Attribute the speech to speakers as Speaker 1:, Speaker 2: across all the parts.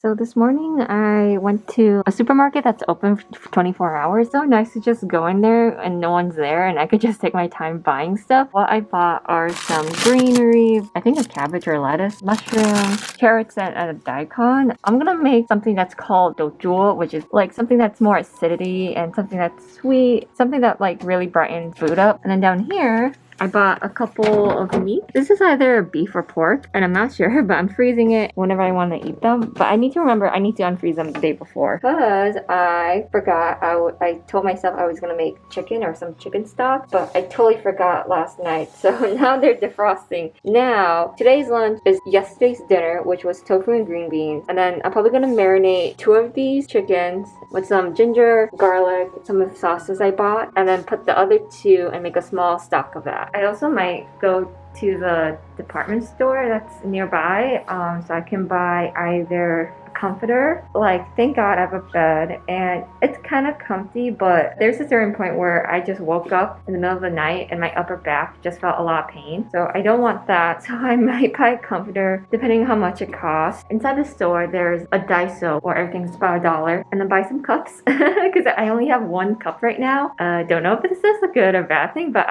Speaker 1: So this morning I went to a supermarket that's open for 24 hours. So nice to just go in there and no one's there and I could just take my time buying stuff. What I bought are some greenery, I think a cabbage or lettuce, mushrooms, carrots and a daikon. I'm gonna make something that's called dojuo, which is like something that's more acidity and something that's sweet, something that like really brightens food up. And then down here I bought a couple of meat. This is either beef or pork, and I'm not sure, but I'm freezing it whenever I want to eat them. But I need to remember, I need to unfreeze them the day before. Because I forgot, I told myself I was going to make chicken or some chicken stock, but I totally forgot last night. So now they're defrosting. Now, today's lunch is yesterday's dinner, which was tofu and green beans. And then I'm probably going to marinate 2 of these chickens with some ginger, garlic, some of the sauces I bought, and then put the other 2 and make a small stock of that. I also might go to the department store that's nearby, so I can buy either a comforter. Like, thank God I have a bed and it's kind of comfy, but there's a certain point where I just woke up in the middle of the night and my upper back just felt a lot of pain. So I don't want that. So I might buy a comforter depending on how much it costs. Inside the store, there's a Daiso where everything's about $1, and then buy some cups because I only have 1 cup right now. Don't know if this is a good or bad thing, but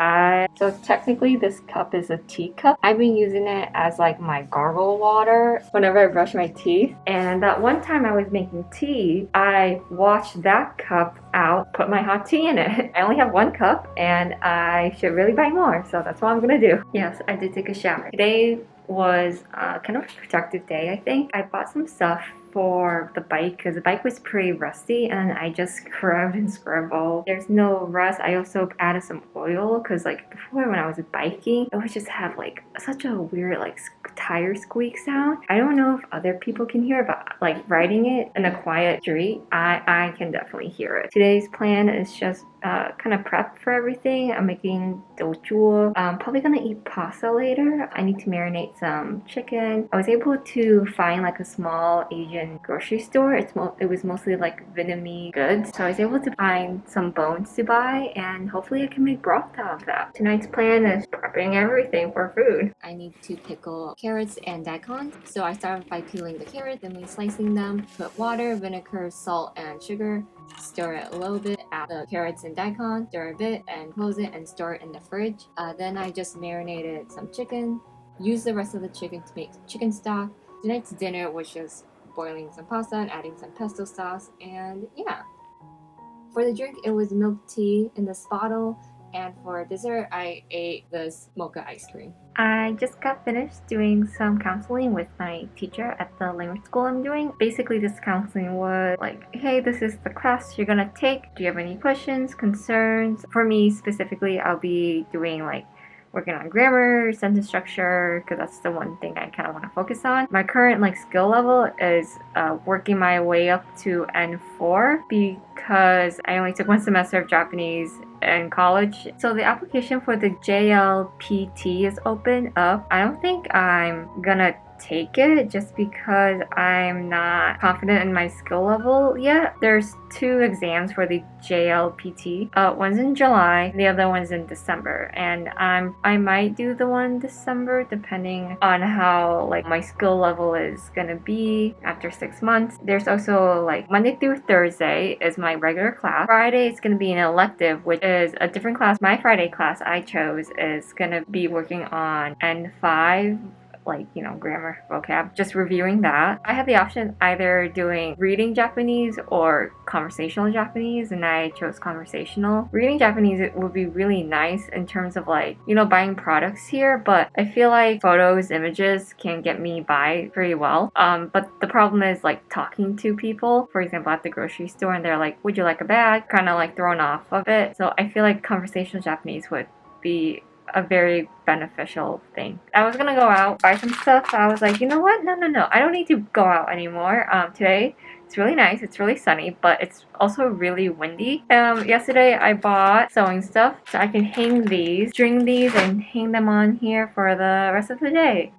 Speaker 1: so technically this cup is a tea cup. I've been using it as like my gargle water whenever I brush my teeth. And that one time I was making tea, I washed that cup out, put my hot tea in it. I only have 1 cup and I should really buy more. So that's what I'm gonna do. Yes, I did take a shower. Today was kind of a productive day, I think. I bought some stuff for the bike because the bike was pretty rusty and I just scrubbed and scrubbled. There's no rust. I also added some oil because like before when I was biking, it would just have like such a weird like tire squeak sound. I don't know if other people can hear it, but like riding it in a quiet street, I can definitely hear it. Today's plan is just kind of prep for everything. I'm making dojuo. I'm probably gonna eat pasta later. I need to marinate some chicken. I was able to find like a small Asian grocery store. It was mostly like Vietnamese goods, so I was able to find some bones to buy, and hopefully I can make broth out of that. Tonight's plan is prepping everything for food. I need to pickle carrots and daikon. So I started by peeling the carrot, then slicing them. Put water, vinegar, salt, and sugar. Stir it a little bit, add the carrots and daikon, stir a bit and close it and store it in the fridge. Then I just marinated some chicken, used the rest of the chicken to make chicken stock. Tonight's dinner was just boiling some pasta and adding some pesto sauce, and yeah. For the drink, it was milk tea in this bottle, and for dessert, I ate this mocha ice cream. I just got finished doing some counseling with my teacher at the language school I'm doing. Basically, this counseling was like, hey, this is the class you're gonna take. Do you have any questions, concerns? For me specifically, I'll be doing like working on grammar, sentence structure, because that's the one thing I kind of want to focus on. My current like skill level is working my way up to N4 because I only took 1 semester of Japanese in college. So the application for the JLPT is open up. I don't think I'm gonna take it just because I'm not confident in my skill level yet. There's 2 exams for the JLPT. One's in July, the other one's in December, and I might do the one in December depending on how like my skill level is gonna be after 6 months. There's also like Monday through Thursday is my regular class. Friday is gonna be an elective, which is a different class. My Friday class I chose is gonna be working on N5, like, you know, grammar, vocab, just reviewing that. I had the option either doing reading Japanese or conversational Japanese, and I chose conversational. Reading Japanese, it would be really nice in terms of like, you know, buying products here, but I feel like photos, images can get me by pretty well. But the problem is like talking to people, for example, at the grocery store, and they're like, would you like a bag? Kind of like thrown off of it. So I feel like conversational Japanese would be a very beneficial thing. I was gonna go out, buy some stuff. I was like, you know what? No. I don't need to go out anymore. Today, it's really nice. It's really sunny, but it's also really windy. Yesterday, I bought sewing stuff so I can hang these, string these, and hang them on here for the rest of the day.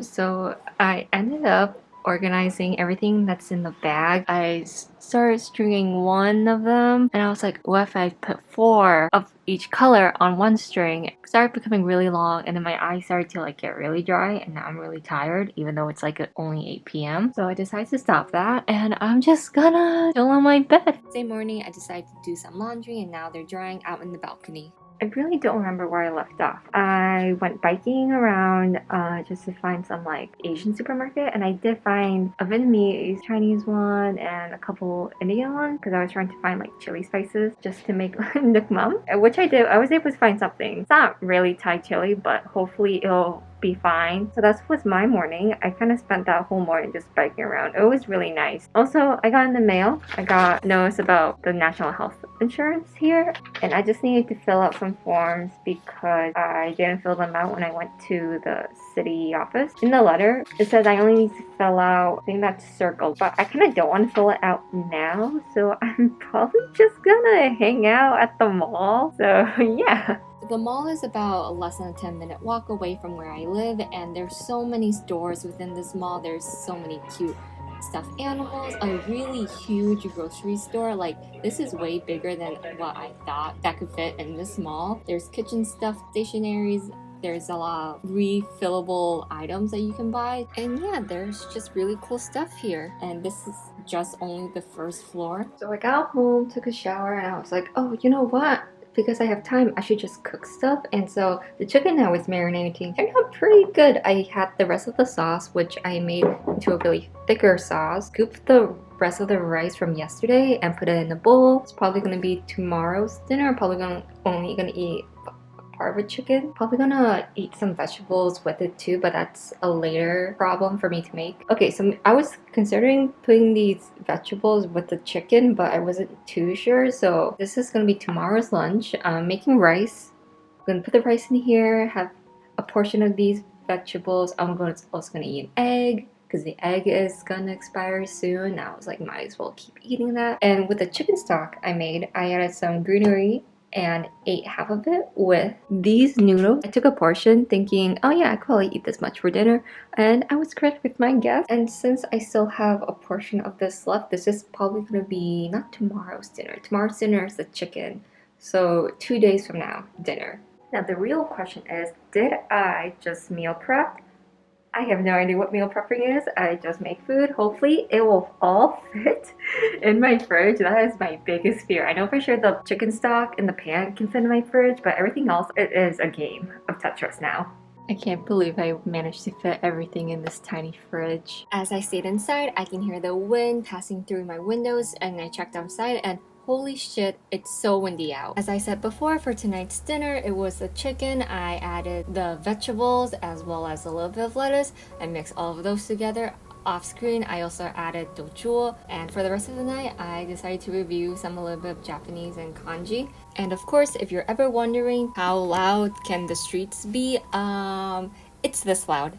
Speaker 1: So I ended up organizing everything that's in the bag, I started stringing one of them, and I was like, what if I put 4 of each color on one string? It started becoming really long, and then my eyes started to like get really dry, and now I'm really tired, even though it's like only 8 p.m. So I decided to stop that, and I'm just gonna chill on my bed. Same morning, I decided to do some laundry, and now they're drying out in the balcony. I really don't remember where I left off. I went biking around just to find some like Asian supermarket, and I did find a Vietnamese, Chinese one, and a couple Indian ones because I was trying to find like chili spices just to make Nuc Mam, which I did. I was able to find something. It's not really Thai chili, but hopefully it'll be fine. So that was my morning. I kind of spent that whole morning just biking around. It was really nice. Also, I got in the mail. I got notice about the National Health Insurance here, and I just needed to fill out some forms because I didn't fill them out when I went to the city office. In the letter, it says I only need to fill out, I think that's circled, but I kind of don't want to fill it out now, so I'm probably just gonna hang out at the mall. So yeah. The mall is about a less than a 10-minute walk away from where I live, and there's so many stores within this mall. There's so many cute stuffed animals, a really huge grocery store. Like, this is way bigger than what I thought that could fit in this mall. There's kitchen stuff, stationaries. There's a lot of refillable items that you can buy. And yeah, there's just really cool stuff here. And this is just only the first floor. So I got home, took a shower, and I was like, oh, you know what? Because I have time, I should just cook stuff. And so the chicken I was marinating turned out pretty good. I had the rest of the sauce, which I made into a really thicker sauce. Scooped the rest of the rice from yesterday and put it in a bowl. It's probably gonna be tomorrow's dinner. I'm probably only gonna eat part of a chicken. Probably gonna eat some vegetables with it too, but that's a later problem for me to make. Okay, so I was considering putting these vegetables with the chicken, but I wasn't too sure. So this is gonna be tomorrow's lunch. I'm making rice. I'm gonna put the rice in here, have a portion of these vegetables. I'm also gonna eat an egg, because the egg is gonna expire soon. I was like, might as well keep eating that. And with the chicken stock I made, I added some greenery and ate half of it with these noodles. I took a portion thinking, oh yeah, I could probably eat this much for dinner, and I was correct with my guess. And since I still have a portion of this left, this is probably gonna be not tomorrow's dinner. Tomorrow's dinner is the chicken, so 2 days from now, dinner. Now the real question is, did I just meal prep? I have no idea what meal prepping is. I just make food. Hopefully it will all fit in my fridge. That is my biggest fear. I know for sure the chicken stock in the pan can fit in my fridge, but everything else, it is a game of Tetris now. I can't believe I managed to fit everything in this tiny fridge. As I stayed inside, I can hear the wind passing through my windows, and I checked outside and holy shit, it's so windy out. As I said before, for tonight's dinner, it was the chicken. I added the vegetables as well as a little bit of lettuce. I mixed all of those together. Off screen, I also added dochul, and for the rest of the night, I decided to review a little bit of Japanese and kanji. And of course, if you're ever wondering how loud can the streets be, it's this loud.